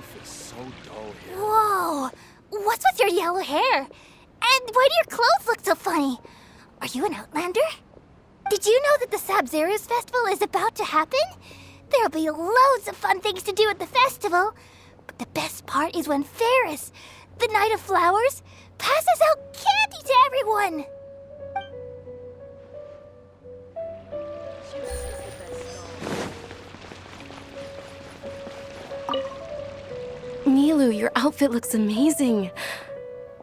Life is so dull here. Whoa! What's with your yellow hair? And why do your clothes look so funny? Are you an outlander? Did you know that the Sabzeruz festival is about to happen? There'll be loads of fun things to do at the festival. But the best part is when Ferris, the Knight of Flowers, passes out candy to everyone! Nilu, your outfit looks amazing.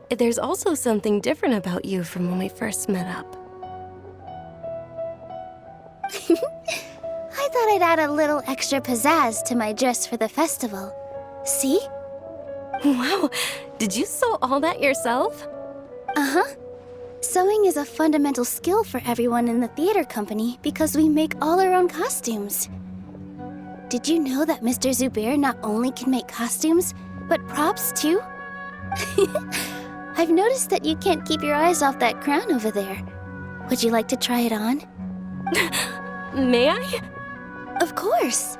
There's also something different about you from when we first met up. I thought I'd add a little extra pizzazz to my dress for the festival. See? Wow, did you sew all that yourself? Uh-huh. Sewing is a fundamental skill for everyone in the theater company because we make all our own costumes. Did you know that Mr. Zubair not only can make costumes, but props too? I've noticed that you can't keep your eyes off that crown over there. Would you like to try it on? May I? Of course!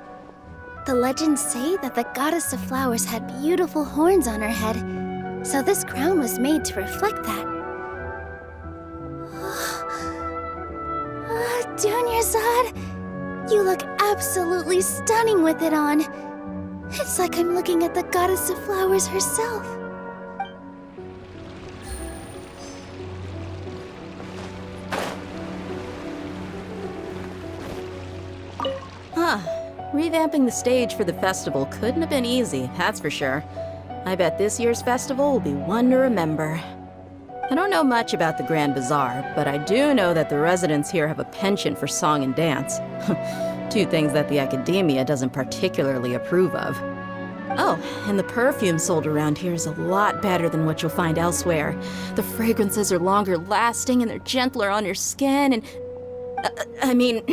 The legends say that the goddess of flowers had beautiful horns on her head, so this crown was made to reflect that. Dunyarzad, you look absolutely stunning with it on. It's like I'm looking at the goddess of flowers herself. Huh. Revamping the stage for the festival couldn't have been easy, that's for sure. I bet this year's festival will be one to remember. I don't know much about the Grand Bazaar, but I do know that the residents here have a penchant for song and dance. Two things that the academia doesn't particularly approve of. Oh, and the perfume sold around here is a lot better than what you'll find elsewhere. The fragrances are longer lasting and they're gentler on your skin and... I mean,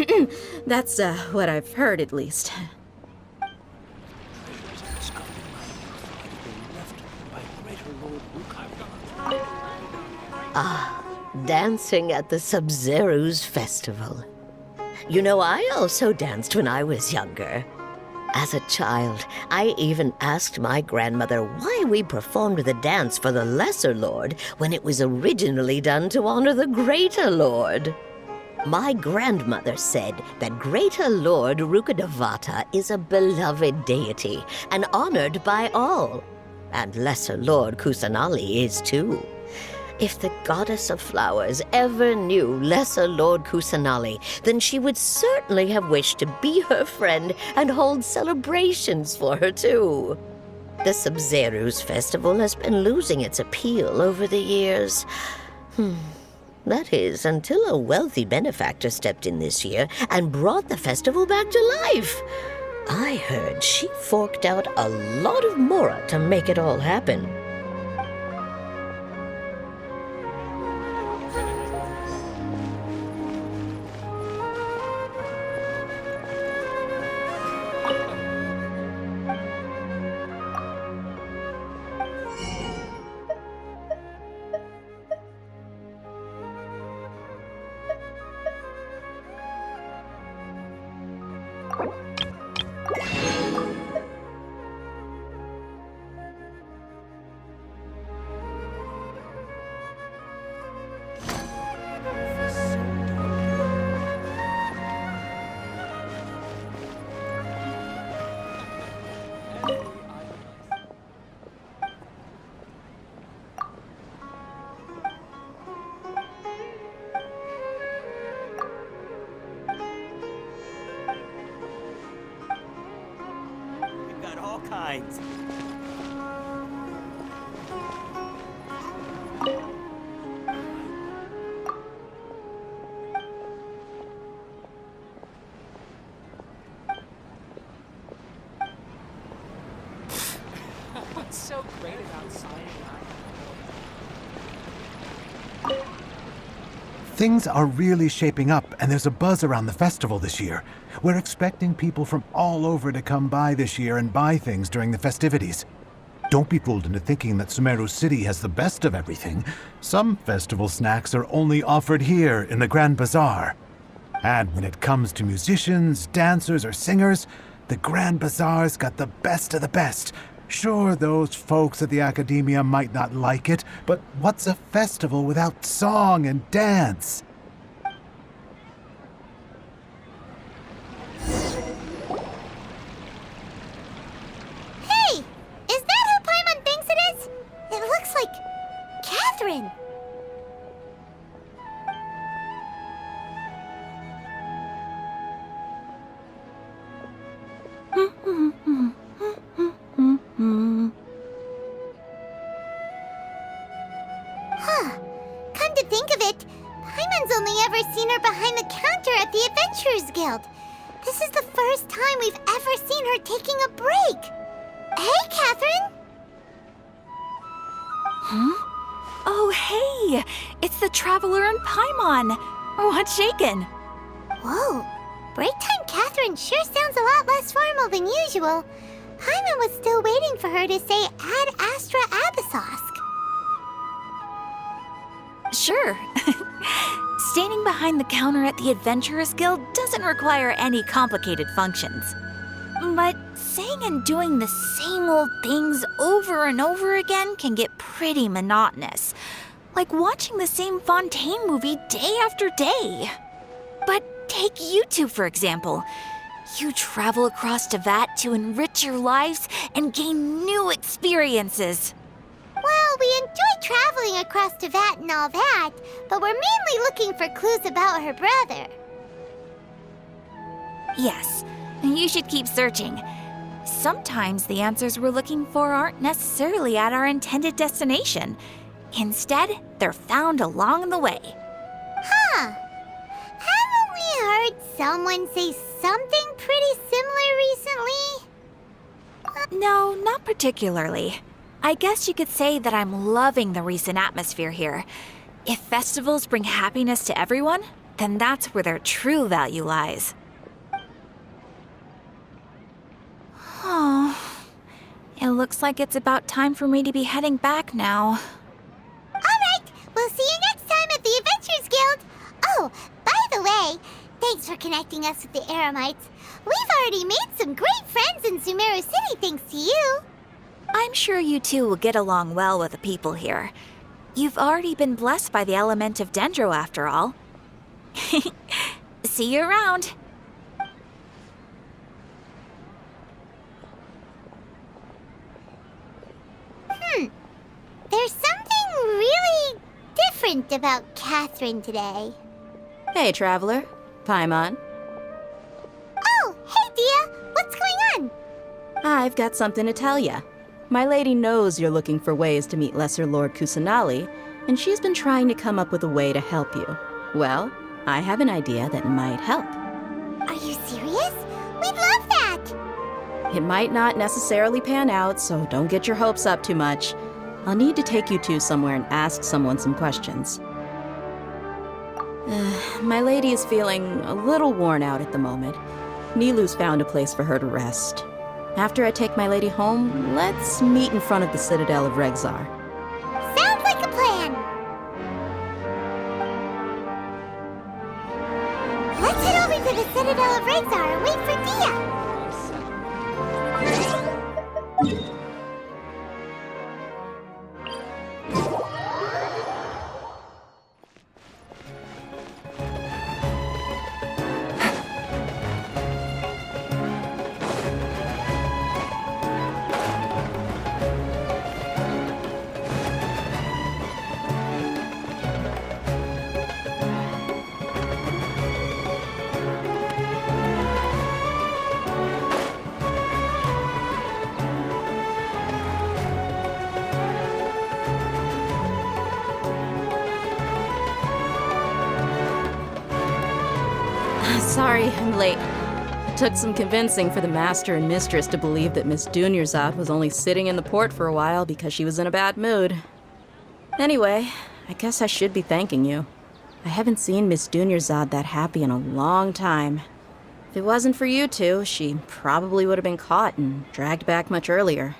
that's what I've heard at least. Dancing at the Sabzeruz festival. You know, I also danced when I was younger. As a child, I even asked my grandmother why we performed the dance for the Lesser Lord when it was originally done to honor the Greater Lord. My grandmother said that Greater Lord Rukkhadevata is a beloved deity and honored by all. And Lesser Lord Kusanali is too. If the goddess of flowers ever knew Lesser Lord Kusanali, then she would certainly have wished to be her friend and hold celebrations for her too. The Sabzeruz festival has been losing its appeal over the years. That is, until a wealthy benefactor stepped in this year and brought the festival back to life. I heard she forked out a lot of mora to make it all happen. We've got all kinds. What's so great about science? Things are really shaping up, and there's a buzz around the festival this year. We're expecting people from all over to come by this year and buy things during the festivities. Don't be fooled into thinking that Sumeru City has the best of everything. Some festival snacks are only offered here in the Grand Bazaar. And when it comes to musicians, dancers, or singers, the Grand Bazaar's got the best of the best. Sure, those folks at the academia might not like it, but what's a festival without song and dance? Hey! Is that who Paimon thinks it is? It looks like Catherine. Huh. Come to think of it, Paimon's only ever seen her behind the counter at the Adventurers Guild. This is the first time we've ever seen her taking a break. Hey, Catherine! Oh, hey! It's the Traveler and Paimon! What's shaken? Whoa, break time Catherine sure sounds a lot less formal than usual. Paimon was still waiting for her to say Ad Astra Abyssosque. Sure. Standing behind the counter at the Adventurers Guild doesn't require any complicated functions. But saying and doing the same old things over and over again can get pretty monotonous. Like watching the same Fontaine movie day after day. But take you two, for example. You travel across Teyvat to enrich your lives and gain new experiences. Well, we enjoy traveling across Teyvat and all that, but we're mainly looking for clues about her brother. Yes, you should keep searching. Sometimes the answers we're looking for aren't necessarily at our intended destination. Instead, they're found along the way. Huh. Haven't we heard someone say something pretty similar recently? No, not particularly. I guess you could say that I'm loving the recent atmosphere here. If festivals bring happiness to everyone, then that's where their true value lies. Oh, it looks like it's about time for me to be heading back now. All right, we'll see you next time at the Adventurers Guild. Oh, by the way, thanks for connecting us with the Eremites. We've already made some great friends in Sumeru City thanks to you. I'm sure you two will get along well with the people here. You've already been blessed by the element of Dendro after all. See you around. There's something really different about Catherine today. Hey, Traveler. Paimon. Oh, hey, Dia. What's going on? I've got something to tell ya. My lady knows you're looking for ways to meet Lesser Lord Kusanali, and she's been trying to come up with a way to help you. Well, I have an idea that might help. Are you serious? We'd love that. It might not necessarily pan out, so don't get your hopes up too much. I'll need to take you two somewhere and ask someone some questions. My lady is feeling a little worn out at the moment. Nilu's found a place for her to rest. After I take my lady home, let's meet in front of the Citadel of Regzar. Sounds like a plan. Let's head over to the Citadel of Regzar and wait for Dia. Sorry, I'm late. It took some convincing for the master and mistress to believe that Miss Dunyarzad was only sitting in the port for a while because she was in a bad mood. Anyway, I guess I should be thanking you. I haven't seen Miss Dunyarzad that happy in a long time. If it wasn't for you two, she probably would have been caught and dragged back much earlier.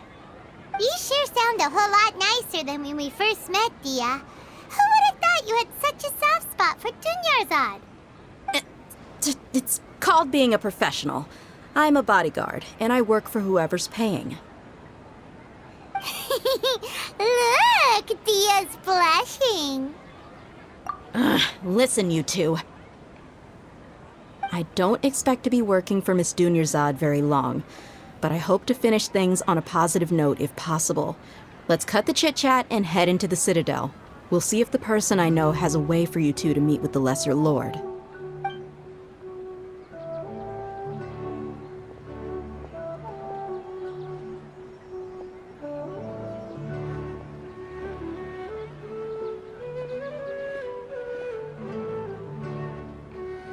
You sure sound a whole lot nicer than when we first met, Dia. Who would have thought you had such a soft spot for Dunyarzad? It's called being a professional. I'm a bodyguard, and I work for whoever's paying. Look, Dia's blushing. Listen, you two. I don't expect to be working for Miss Dunyarzad very long, but I hope to finish things on a positive note if possible. Let's cut the chit-chat and head into the Citadel. We'll see if the person I know has a way for you two to meet with the Lesser Lord.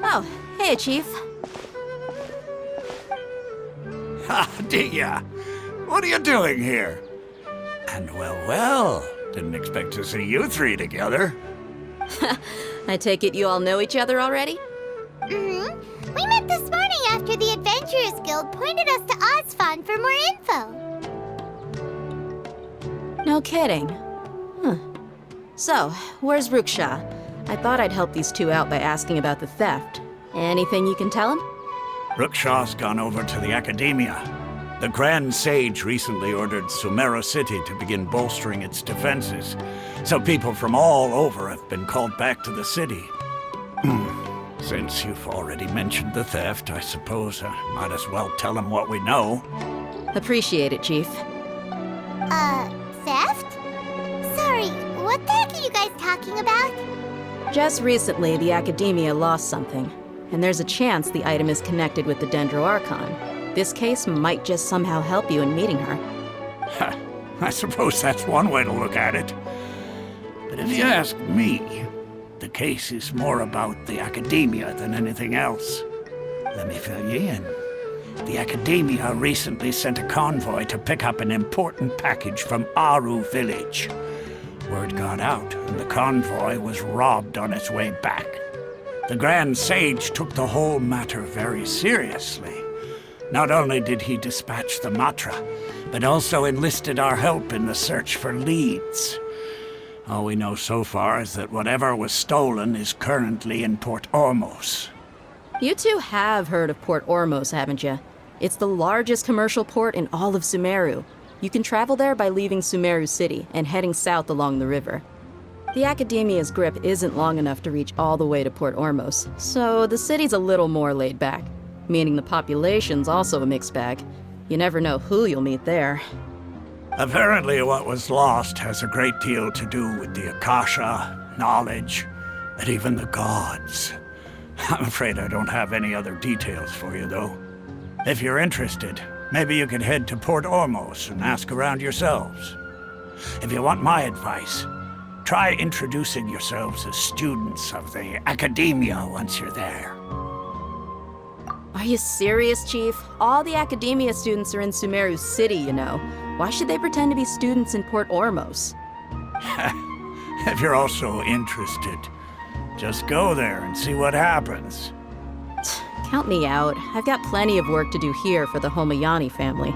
Oh, hey, Chief. Ha, Dia! What are you doing here? And well, didn't expect to see you three together. I take it you all know each other already? Mm-hmm. We met this morning after the Adventurers Guild pointed us to Ozfon for more info. No kidding. Huh. So, where's Ruksha? I thought I'd help these two out by asking about the theft. Anything you can tell him? Rukshaw's gone over to the Academia. The Grand Sage recently ordered Sumeru City to begin bolstering its defenses, so people from all over have been called back to the city. Since you've already mentioned the theft, I suppose I might as well tell them what we know. Appreciate it, Chief. Theft? Sorry, what the heck are you guys talking about? Just recently, the Academia lost something, and there's a chance the item is connected with the Dendro Archon. This case might just somehow help you in meeting her. I suppose that's one way to look at it. But if you ask me, the case is more about the Academia than anything else. Let me fill you in. The Academia recently sent a convoy to pick up an important package from Aru village. Word got out, and the convoy was robbed on its way back. The Grand Sage took the whole matter very seriously. Not only did he dispatch the Matra, but also enlisted our help in the search for leads. All we know so far is that whatever was stolen is currently in Port Ormos. You two have heard of Port Ormos, haven't you? It's the largest commercial port in all of Sumeru. You can travel there by leaving Sumeru City and heading south along the river. The Academia's grip isn't long enough to reach all the way to Port Ormos, so the city's a little more laid back, meaning the population's also a mixed bag. You never know who you'll meet there. Apparently what was lost has a great deal to do with the Akasha, knowledge, and even the gods. I'm afraid I don't have any other details for you, though. If you're interested, maybe you could head to Port Ormos and ask around yourselves. If you want my advice, try introducing yourselves as students of the Academia once you're there. Are you serious, Chief? All the Academia students are in Sumeru City, you know. Why should they pretend to be students in Port Ormos? If you're also interested, just go there and see what happens. Count me out. I've got plenty of work to do here for the Homayani family.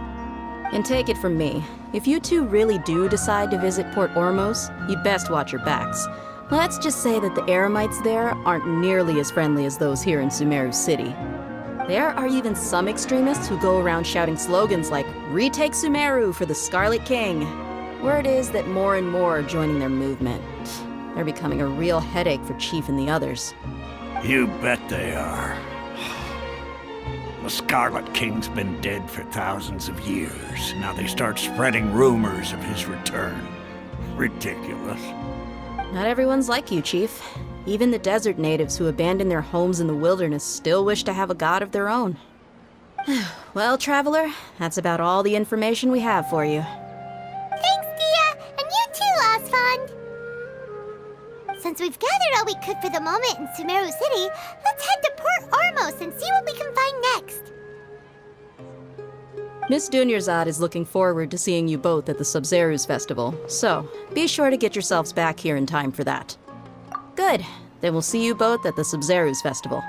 And take it from me, if you two really do decide to visit Port Ormos, you'd best watch your backs. Let's just say that the Eremites there aren't nearly as friendly as those here in Sumeru City. There are even some extremists who go around shouting slogans like, "Retake Sumeru for the Scarlet King." Word is that more and more are joining their movement. They're becoming a real headache for Chief and the others. You bet they are. The Scarlet King's been dead for thousands of years. Now they start spreading rumors of his return. Ridiculous. Not everyone's like you, Chief. Even the desert natives who abandoned their homes in the wilderness still wish to have a god of their own. Well, Traveler, that's about all the information we have for you. Thanks, Dia, and you too, Osfond. Since we've gathered all we could for the moment in Sumeru City, let's head to Port Ormos and see what we can find next. Miss Dunyarzad is looking forward to seeing you both at the Sub-Zeru's festival, so be sure to get yourselves back here in time for that. Good. Then we'll see you both at the Sub-Zeru's festival.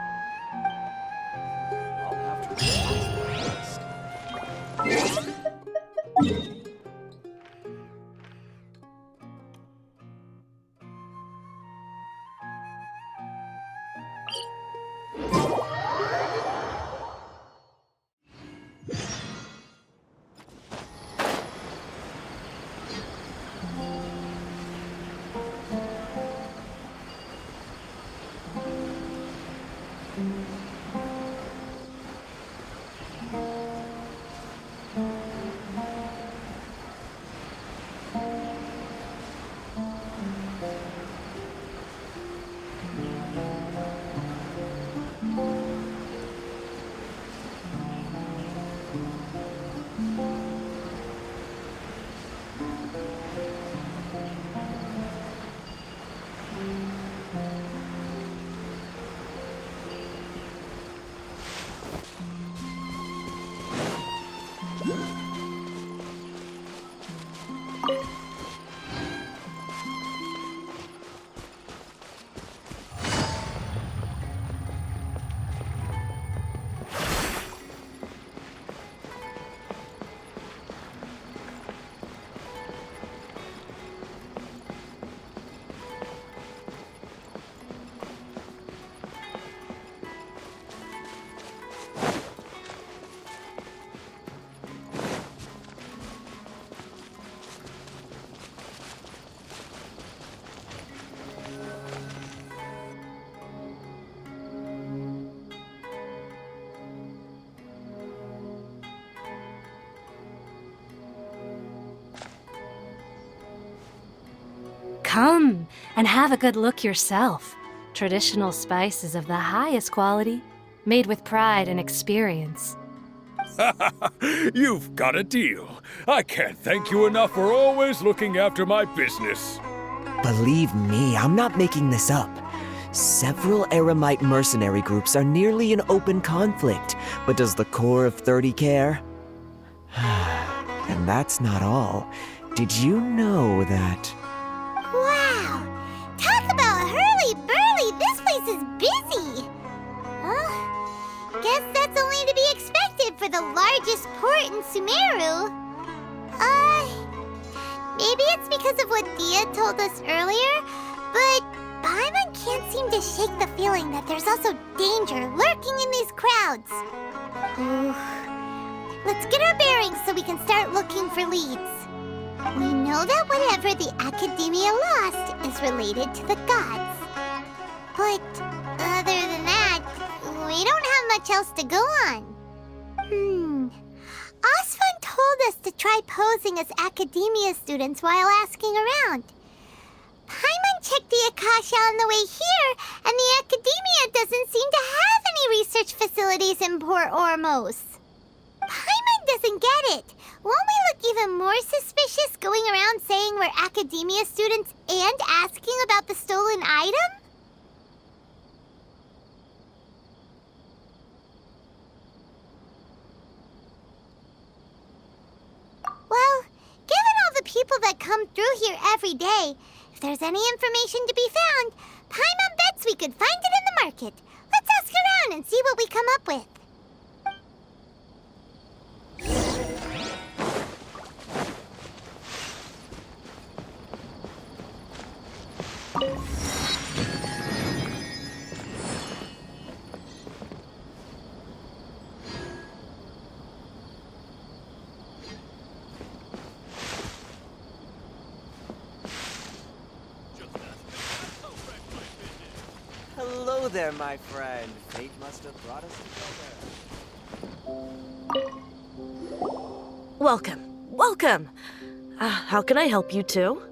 Come and have a good look yourself. Traditional spices of the highest quality, made with pride and experience. You've got a deal. I can't thank you enough for always looking after my business. Believe me, I'm not making this up. Several Eremite mercenary groups are nearly in open conflict, but does the core of 30 care? And that's not all. Did you know that... Wow! Talk about hurly-burly! This place is busy! Guess that's only to be expected for the largest port in Sumeru. Maybe it's because of what Dia told us earlier, but Paimon can't seem to shake the feeling that there's also danger lurking in these crowds. Ooh. Let's get our bearings so we can start looking for leads. We know that whatever the Academia lost is related to the gods. But other than that, we don't have much else to go on. Osfun told us to try posing as Academia students while asking around. Paimon checked the Akasha on the way here, and the Academia doesn't seem to have any research facilities in Port Ormos. Paimon doesn't get it. Won't we look even more suspicious going around saying we're Academia students and asking about the stolen item? Well, given all the people that come through here every day, if there's any information to be found, Paimon bets we could find it in the market. Let's ask around and see what we come up with. Hello there, my friend. Fate must have brought us together. Welcome, welcome. How can I help you too?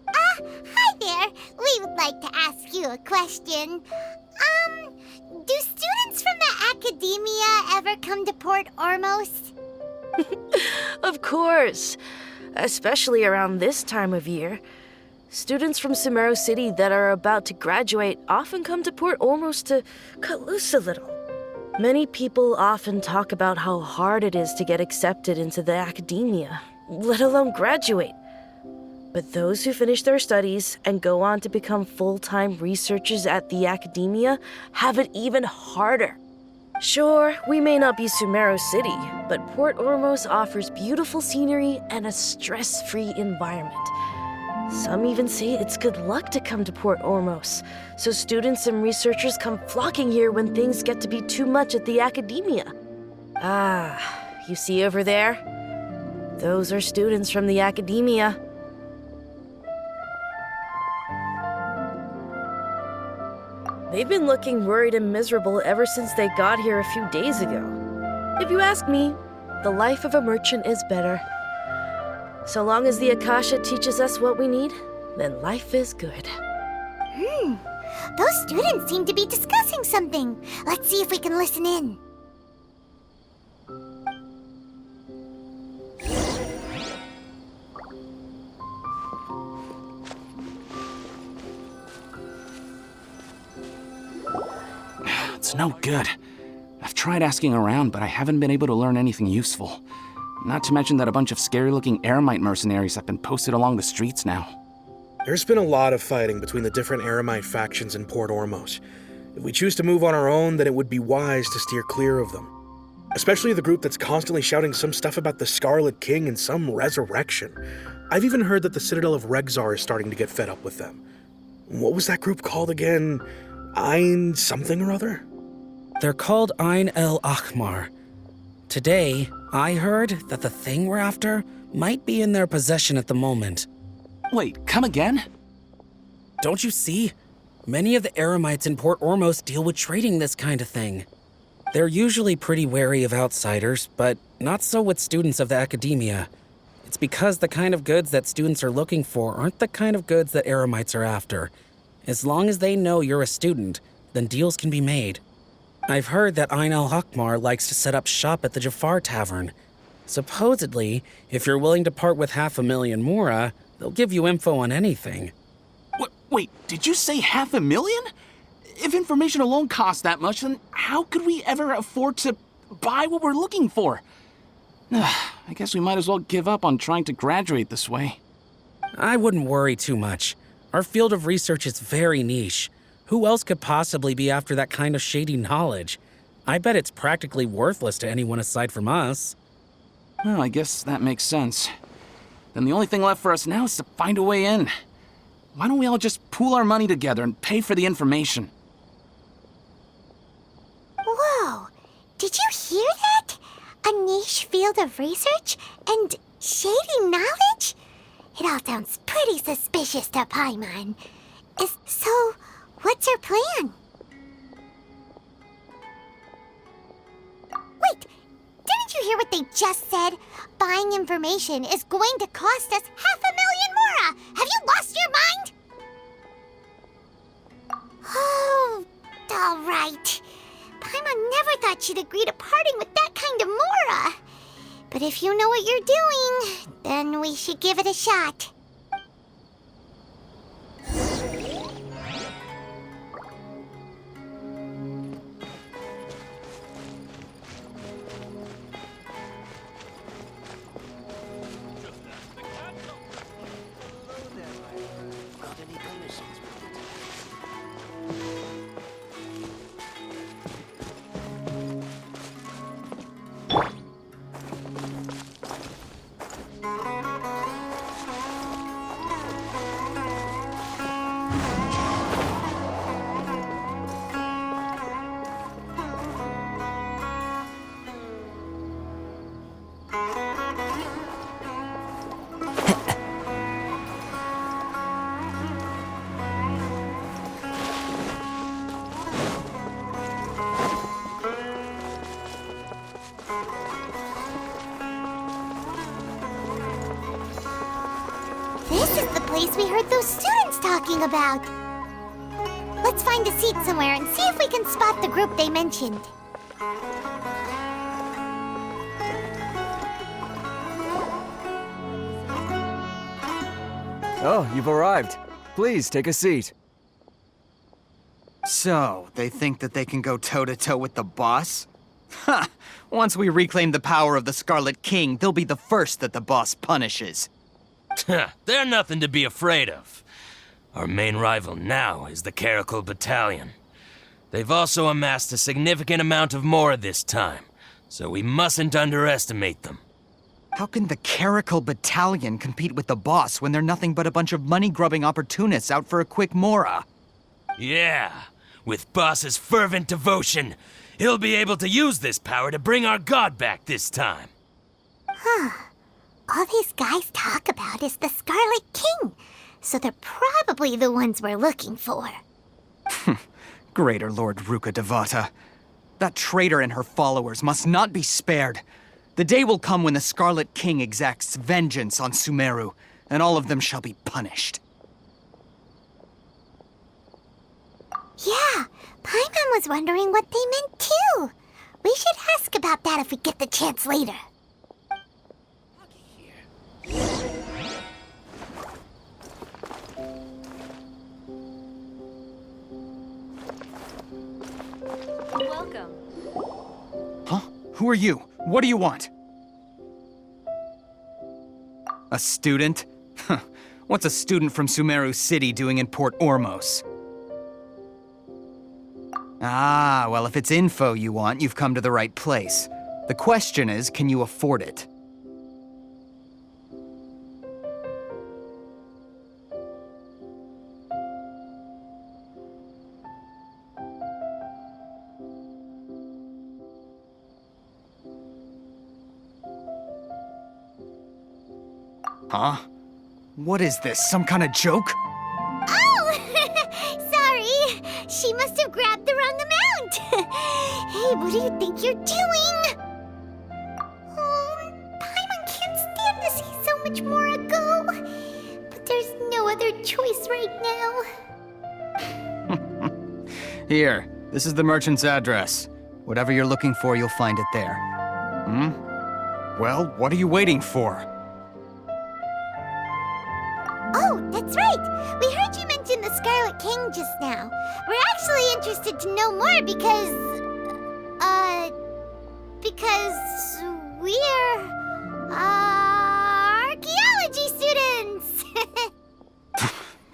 Hi there. We would like to ask you a question. Do students from the Academia ever come to Port Ormos? Of course, especially around this time of year. Students from Sumeru City that are about to graduate often come to Port Ormos to cut loose a little. Many people often talk about how hard it is to get accepted into the Academia, let alone graduate. But those who finish their studies and go on to become full-time researchers at the Academia have it even harder. Sure, we may not be Sumeru City, but Port Ormos offers beautiful scenery and a stress-free environment. Some even say it's good luck to come to Port Ormos, so students and researchers come flocking here when things get to be too much at the Academia. You see over there? Those are students from the Academia. They've been looking worried and miserable ever since they got here a few days ago. If you ask me, the life of a merchant is better. So long as the Akasha teaches us what we need, then life is good. Those students seem to be discussing something. Let's see if we can listen in. It's no good. I've tried asking around, but I haven't been able to learn anything useful. Not to mention that a bunch of scary-looking Eremite mercenaries have been posted along the streets now. There's been a lot of fighting between the different Eremite factions in Port Ormos. If we choose to move on our own, then it would be wise to steer clear of them. Especially the group that's constantly shouting some stuff about the Scarlet King and some resurrection. I've even heard that the Citadel of Regzar is starting to get fed up with them. What was that group called again? Ein something or other? They're called Ein El Akhmar. Today, I heard that the thing we're after might be in their possession at the moment. Wait, come again? Don't you see? Many of the Eremites in Port Ormos deal with trading this kind of thing. They're usually pretty wary of outsiders, but not so with students of the Academia. It's because the kind of goods that students are looking for aren't the kind of goods that eremites are after. As long as they know you're a student, then deals can be made. I've heard that Ain al-Hakmar likes to set up shop at the Jafar Tavern. Supposedly, if you're willing to part with 500,000 mora, they'll give you info on anything. Wait, did you say 500,000? If information alone costs that much, then how could we ever afford to buy what we're looking for? I guess we might as well give up on trying to graduate this way. I wouldn't worry too much. Our field of research is very niche. Who else could possibly be after that kind of shady knowledge? I bet it's practically worthless to anyone aside from us. Well, I guess that makes sense. Then the only thing left for us now is to find a way in. Why don't we all just pool our money together and pay for the information? Whoa! Did you hear that? A niche field of research and shady knowledge? It all sounds pretty suspicious to Paimon. So, what's our plan? Wait, didn't you hear what they just said? Buying information is going to cost us 500,000 mora! Have you lost your mind? Oh, all right. Paimon never thought she'd agree to parting with that kind of mora. But if you know what you're doing, then we should give it a shot. This is the place we heard those students talking about. Let's find a seat somewhere and see if we can spot the group they mentioned. Oh, you've arrived. Please, take a seat. So, they think that they can go toe-to-toe with the boss? Ha! Once we reclaim the power of the Scarlet King, they'll be the first that the boss punishes. They're nothing to be afraid of. Our main rival now is the Caracal Battalion. They've also amassed a significant amount of mora this time, so we mustn't underestimate them. How can the Caracal Battalion compete with the boss when they're nothing but a bunch of money-grubbing opportunists out for a quick mora? Yeah, with boss's fervent devotion, he'll be able to use this power to bring our god back this time. Huh. All these guys talk about is the Scarlet King, so they're probably the ones we're looking for. Greater Lord Ruka Devata. That traitor and her followers must not be spared. The day will come when the Scarlet King exacts vengeance on Sumeru, and all of them shall be punished. Yeah, Paimon was wondering what they meant too. We should ask about that if we get the chance later. Welcome. Huh? Who are you? What do you want? A student? Huh. What's a student from Sumeru City doing in Port Ormos? Ah, well, if it's info you want, you've come to the right place. The question is, can you afford it? Huh? What is this, some kind of joke? Oh! Sorry! She must have grabbed the wrong amount! Hey, what do you think you're doing? Oh, Paimon can't stand to see so much more ago. But there's no other choice right now. Here, this is the merchant's address. Whatever you're looking for, you'll find it there. Well, what are you waiting for? Oh, that's right! We heard you mention the Scarlet King just now. We're actually interested to know more because we're, archaeology students!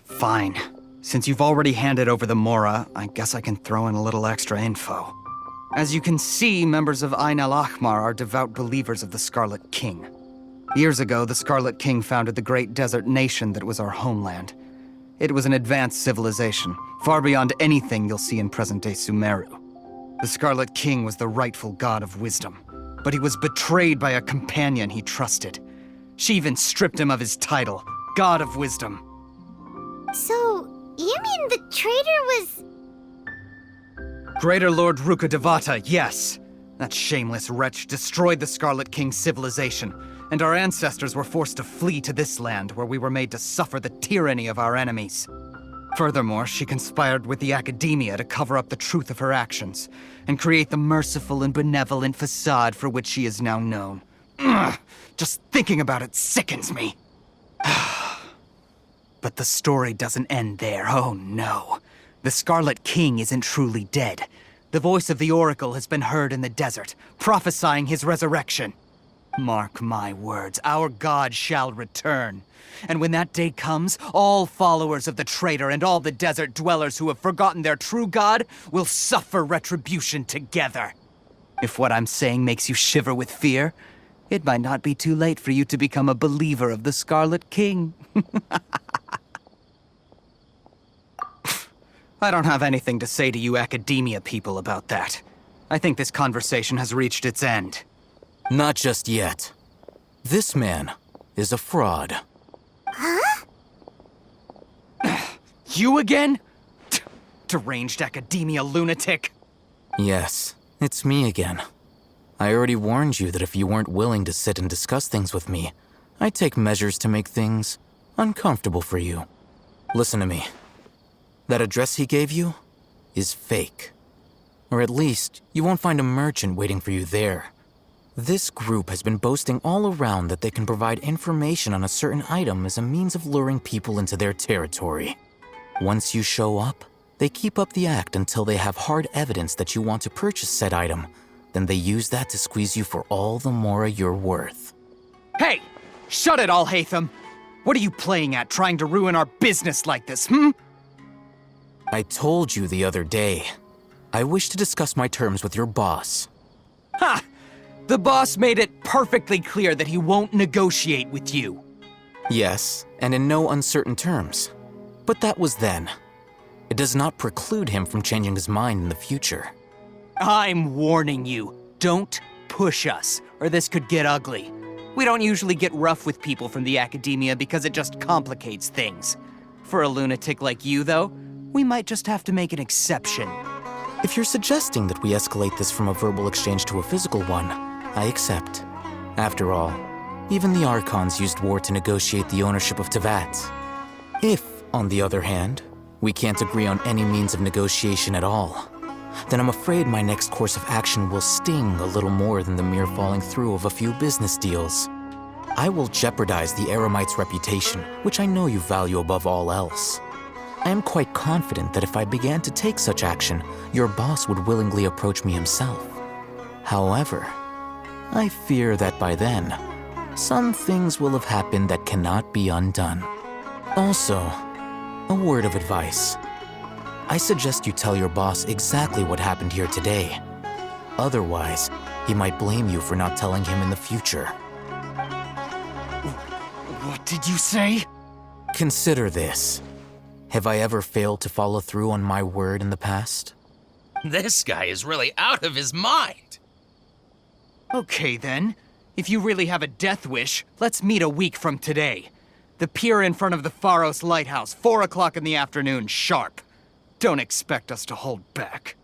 Fine. Since you've already handed over the Mora, I guess I can throw in a little extra info. As you can see, members of Ain al-Ahmar are devout believers of the Scarlet King. Years ago, the Scarlet King founded the great desert nation that was our homeland. It was an advanced civilization, far beyond anything you'll see in present-day Sumeru. The Scarlet King was the rightful god of wisdom, but he was betrayed by a companion he trusted. She even stripped him of his title, God of Wisdom. So, you mean the traitor was... Greater Lord Rukkhadevata, yes. That shameless wretch destroyed the Scarlet King's civilization, and our ancestors were forced to flee to this land where we were made to suffer the tyranny of our enemies. Furthermore, she conspired with the Academia to cover up the truth of her actions, and create the merciful and benevolent facade for which she is now known. Ugh, just thinking about it sickens me. But the story doesn't end there, oh no. The Scarlet King isn't truly dead. The voice of the Oracle has been heard in the desert, prophesying his resurrection. Mark my words, our god shall return. And when that day comes, all followers of the traitor and all the desert dwellers who have forgotten their true god will suffer retribution together. If what I'm saying makes you shiver with fear, it might not be too late for you to become a believer of the Scarlet King. I don't have anything to say to you Academia people about that. I think this conversation has reached its end. Not just yet. This man is a fraud. Huh? You again? Deranged Academia lunatic. Yes, it's me again. I already warned you that if you weren't willing to sit and discuss things with me, I'd take measures to make things uncomfortable for you. Listen to me. That address he gave you is fake. Or at least, you won't find a merchant waiting for you there. This group has been boasting all around that they can provide information on a certain item as a means of luring people into their territory. Once you show up, they keep up the act until they have hard evidence that you want to purchase said item. Then they use that to squeeze you for all the Mora you're worth. Hey! Shut it all, Hatham! What are you playing at, trying to ruin our business like this, I told you the other day. I wish to discuss my terms with your boss. Ha! The boss made it perfectly clear that he won't negotiate with you. Yes, and in no uncertain terms. But that was then. It does not preclude him from changing his mind in the future. I'm warning you, don't push us, or this could get ugly. We don't usually get rough with people from the Academia because it just complicates things. For a lunatic like you, though, we might just have to make an exception. If you're suggesting that we escalate this from a verbal exchange to a physical one, I accept. After all, even the Archons used war to negotiate the ownership of Teyvat. If, on the other hand, we can't agree on any means of negotiation at all, then I'm afraid my next course of action will sting a little more than the mere following through of a few business deals. I will jeopardize the Eremite's reputation, which I know you value above all else. I am quite confident that if I began to take such action, your boss would willingly approach me himself. However, I fear that by then, some things will have happened that cannot be undone. Also, a word of advice. I suggest you tell your boss exactly what happened here today. Otherwise, he might blame you for not telling him in the future. What did you say? Consider this. Have I ever failed to follow through on my word in the past? This guy is really out of his mind. Okay then. If you really have a death wish, let's meet a week from today. The pier in front of the Pharos Lighthouse, 4 o'clock in the afternoon, sharp. Don't expect us to hold back.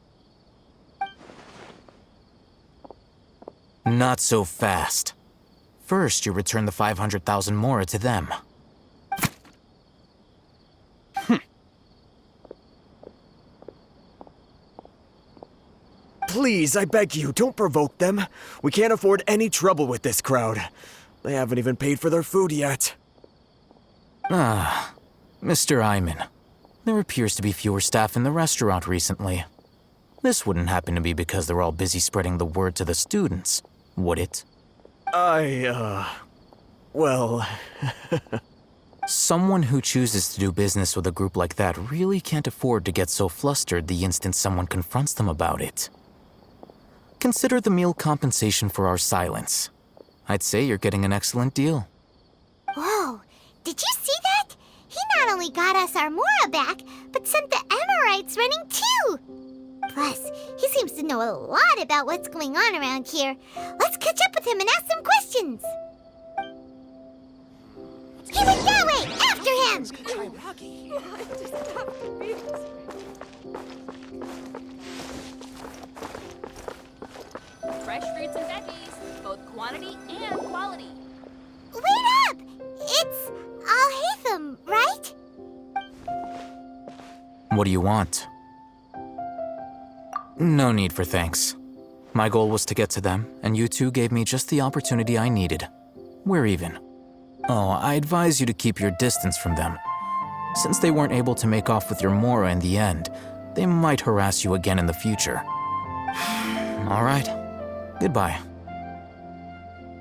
Not so fast. first you return the 500,000 mora to them. Please, I beg you, don't provoke them. We can't afford any trouble with this crowd. They haven't even paid for their food yet. Ah, Mr. Iman. There appears to be fewer staff in the restaurant recently. This wouldn't happen to be because they're all busy spreading the word to the students, would it? Well... Someone who chooses to do business with a group like that really can't afford to get so flustered the instant someone confronts them about it. Consider the meal compensation for our silence. I'd say you're getting an excellent deal. Whoa, did you see that? He not only got us our Mora back, but sent the Amorites running too! Plus, he seems to know a lot about what's going on around here. Let's catch up with him and ask some questions! He went that way! After him! Fresh fruits and veggies, both quantity and quality. Wait up! It's Al-Haytham, right? What do you want? No need for thanks. My goal was to get to them, and you two gave me just the opportunity I needed. We're even. Oh, I advise you to keep your distance from them. Since they weren't able to make off with your Mora in the end, they might harass you again in the future. All right. Goodbye.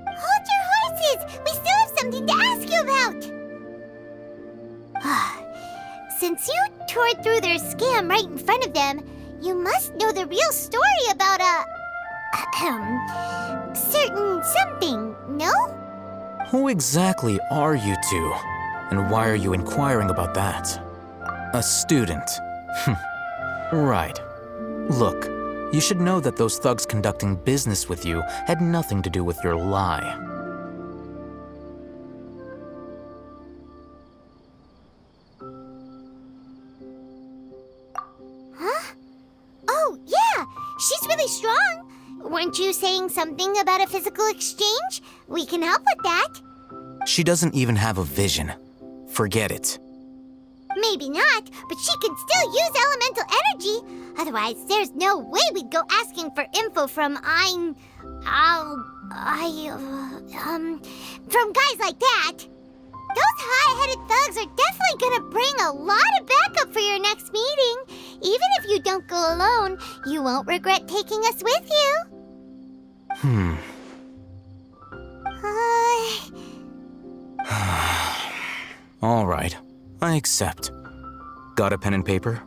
Hold your horses! We still have something to ask you about! Since you tore through their scam right in front of them, you must know the real story about certain something, no? Who exactly are you two? And why are you inquiring about that? A student. Right. Look, you should know that those thugs conducting business with you had nothing to do with your lie. Huh? Oh, yeah! She's really strong! Weren't you saying something about a physical exchange? We can help with that. She doesn't even have a vision. Forget it. Maybe not, but she can still use elemental energy. Otherwise, there's no way we'd go asking for info from from guys like that. Those high-headed thugs are definitely gonna bring a lot of backup for your next meeting. Even if you don't go alone, you won't regret taking us with you. All right, I accept. Got a pen and paper?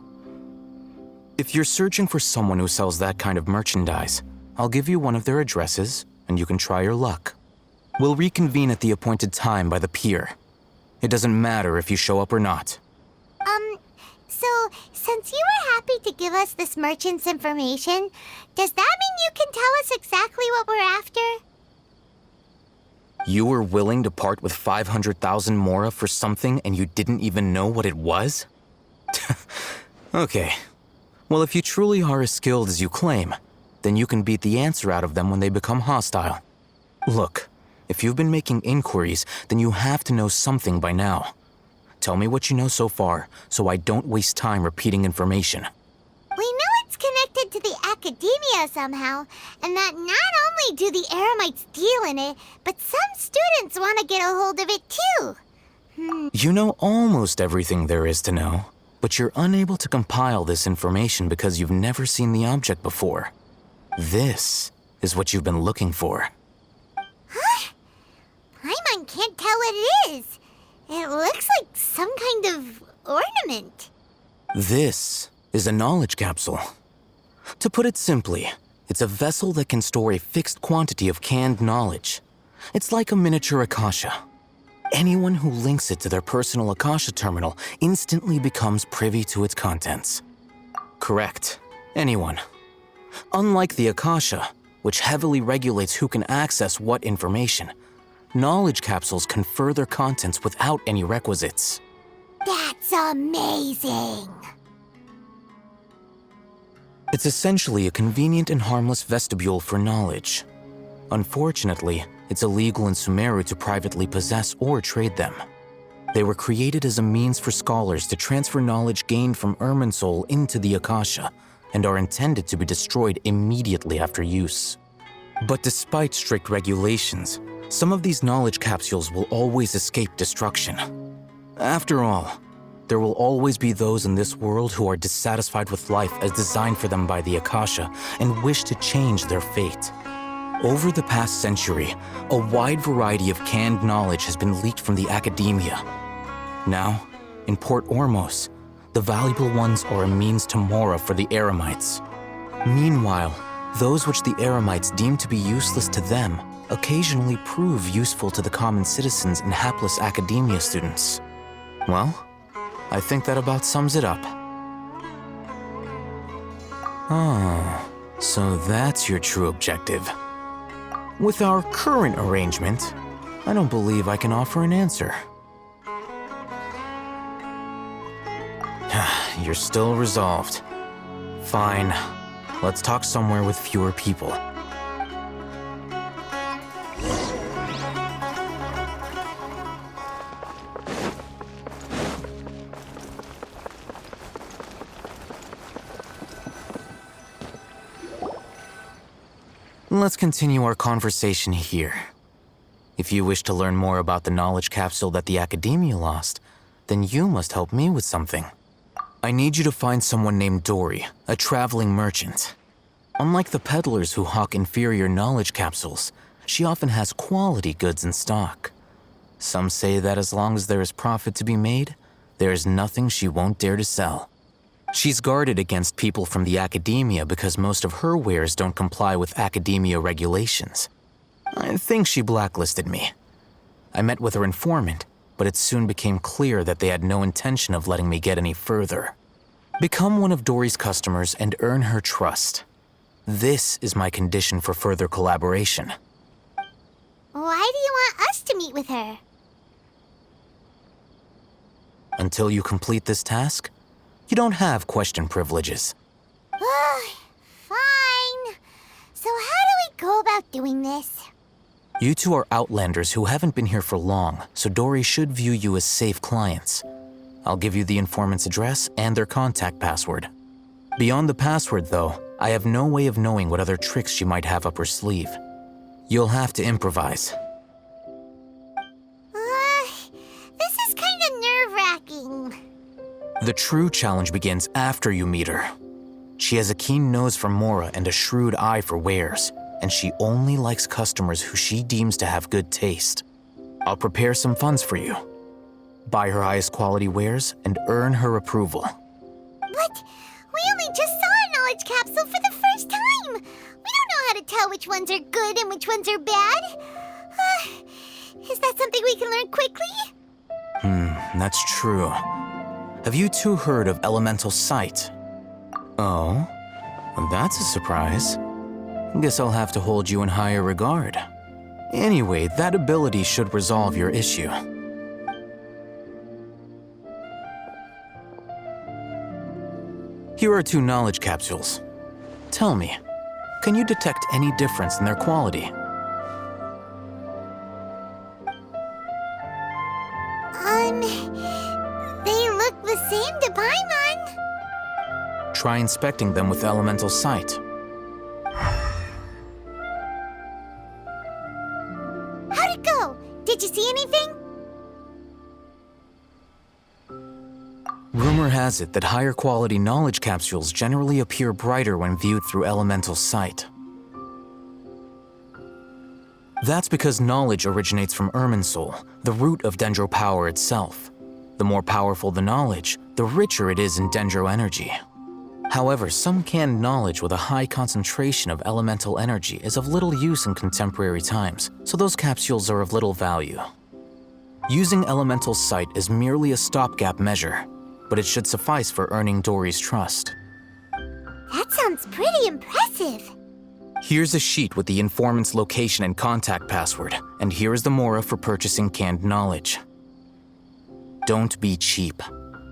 If you're searching for someone who sells that kind of merchandise, I'll give you one of their addresses, and you can try your luck. We'll reconvene at the appointed time by the pier. It doesn't matter if you show up or not. So, since you were happy to give us this merchant's information, does that mean you can tell us exactly what we're after? You were willing to part with 500,000 mora for something and you didn't even know what it was? Okay. Well, if you truly are as skilled as you claim, then you can beat the answer out of them when they become hostile. Look, if you've been making inquiries, then you have to know something by now. Tell me what you know so far, so I don't waste time repeating information. We know it's connected to the academia somehow, and that not only do the Eremites deal in it, but some students want to get a hold of it too. You know almost everything there is to know, but you're unable to compile this information because you've never seen the object before. This is what you've been looking for. Huh? Paimon can't tell what it is. It looks like some kind of ornament. This is a knowledge capsule. To put it simply, it's a vessel that can store a fixed quantity of canned knowledge. It's like a miniature Akasha. Anyone who links it to their personal Akasha terminal instantly becomes privy to its contents. Correct. Anyone. Unlike the Akasha, which heavily regulates who can access what information, knowledge capsules confer their contents without any requisites. That's amazing! It's essentially a convenient and harmless vestibule for knowledge. Unfortunately, It's illegal in Sumeru to privately possess or trade them. They were created as a means for scholars to transfer knowledge gained from Irminsul into the Akasha, and are intended to be destroyed immediately after use. But despite strict regulations, some of these knowledge capsules will always escape destruction. After all, there will always be those in this world who are dissatisfied with life as designed for them by the Akasha and wish to change their fate. Over the past century, a wide variety of canned knowledge has been leaked from the academia. Now, in Port Ormos, the valuable ones are a means to Mora for the Eremites. Meanwhile, those which the Eremites deem to be useless to them occasionally prove useful to the common citizens and hapless academia students. Well, I think that about sums it up. Oh, so that's your true objective. With our current arrangement, I don't believe I can offer an answer. You're still resolved. Fine. Let's talk somewhere with fewer people. Let's continue our conversation here. If you wish to learn more about the knowledge capsule that the Academia lost, then you must help me with something. I need you to find someone named Dory, a traveling merchant. Unlike the peddlers who hawk inferior knowledge capsules, she often has quality goods in stock. Some say that as long as there is profit to be made, there is nothing she won't dare to sell. She's guarded against people from the Academia because most of her wares don't comply with Academia regulations. I think she blacklisted me. I met with her informant, but it soon became clear that they had no intention of letting me get any further. Become one of Dory's customers and earn her trust. This is my condition for further collaboration. Why do you want us to meet with her? Until you complete this task, you don't have question privileges. Fine. So how do we go about doing this? You two are Outlanders who haven't been here for long, so Dory should view you as safe clients. I'll give you the informant's address and their contact password. Beyond the password, though, I have no way of knowing what other tricks she might have up her sleeve. You'll have to improvise. This is kind of nerve-wracking. The true challenge begins after you meet her. She has a keen nose for Mora and a shrewd eye for wares, and she only likes customers who she deems to have good taste. I'll prepare some funds for you. Buy her highest quality wares and earn her approval. But we only just saw a knowledge capsule for the first time. We don't know how to tell which ones are good and which ones are bad. Is that something we can learn quickly? That's true. Have you two heard of elemental sight? Oh, well, that's a surprise. Guess I'll have to hold you in higher regard. Anyway, that ability should resolve your issue. Here are 2 knowledge capsules. Tell me, can you detect any difference in their quality? They look the same to Paimon. Try inspecting them with elemental sight. How'd it go? Did you see anything? Rumor has it that higher quality knowledge capsules generally appear brighter when viewed through elemental sight. That's because knowledge originates from Irminsul, the root of Dendro power itself. The more powerful the knowledge, the richer it is in Dendro energy. However, some canned knowledge with a high concentration of elemental energy is of little use in contemporary times, so those capsules are of little value. Using elemental sight is merely a stopgap measure, but it should suffice for earning Dory's trust. That sounds pretty impressive. Here's a sheet with the informant's location and contact password, and here is the Mora for purchasing canned knowledge. Don't be cheap.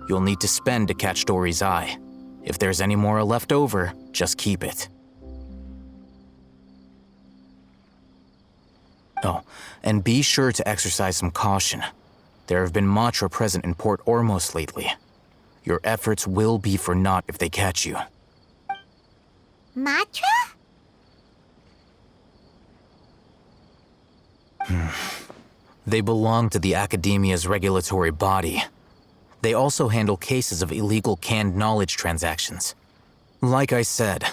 You'll need to spend to catch Dory's eye. If there's any Mora left over, just keep it. Oh, and be sure to exercise some caution. There have been Matra present in Port Ormos lately. Your efforts will be for naught if they catch you. Matra? They belong to the Academia's regulatory body. They also handle cases of illegal canned knowledge transactions. Like I said,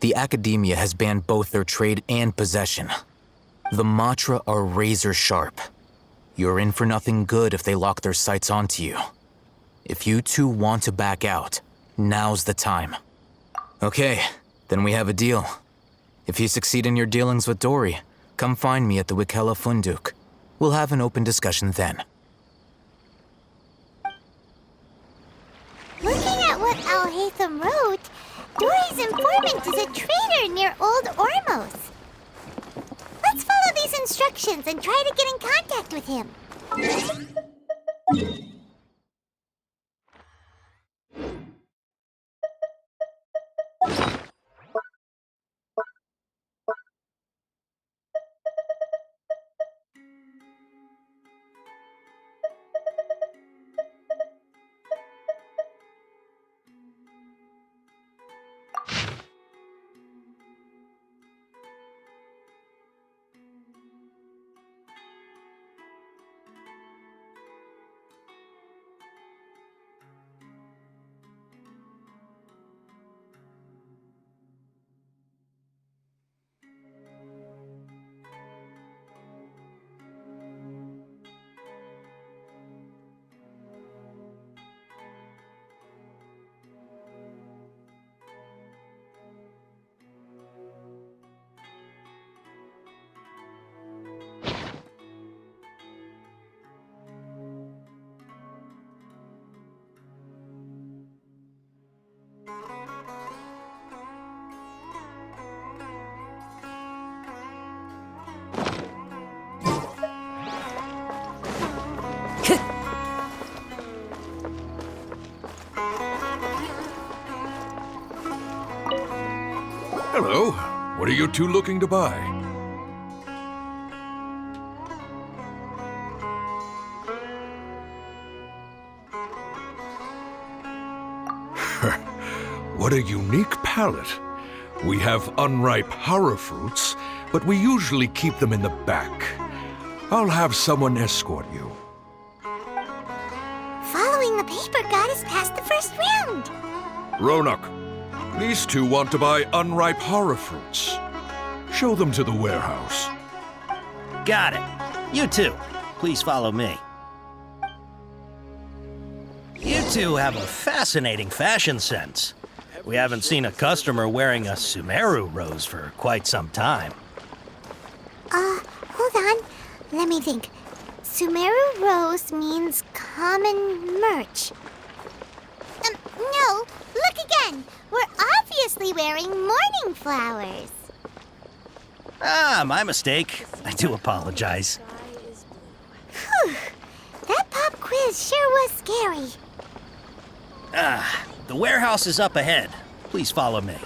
the Academia has banned both their trade and possession. The Matra are razor sharp. You're in for nothing good if they lock their sights onto you. If you two want to back out, now's the time. Okay, then we have a deal. If you succeed in your dealings with Dory, come find me at the Wikela Funduk. We'll have an open discussion then. Looking at what Al-Haytham wrote, Dory's informant is a traitor near Old Ormos. Let's follow these instructions and try to get in contact with him. Hello. What are you two looking to buy? What a unique palate. We have unripe horror fruits, but we usually keep them in the back. I'll have someone escort you. Following the paper got us past the first round. Ronak, these two want to buy unripe horror fruits. Show them to the warehouse. Got it. You two, please follow me. You two have a fascinating fashion sense. We haven't seen a customer wearing a Sumeru rose for quite some time. Hold on. Let me think. Sumeru rose means common merch. No, look again. We're obviously wearing morning flowers. Ah, my mistake. I do apologize. Whew. That pop quiz sure was scary. Ah, the warehouse is up ahead. Please follow me.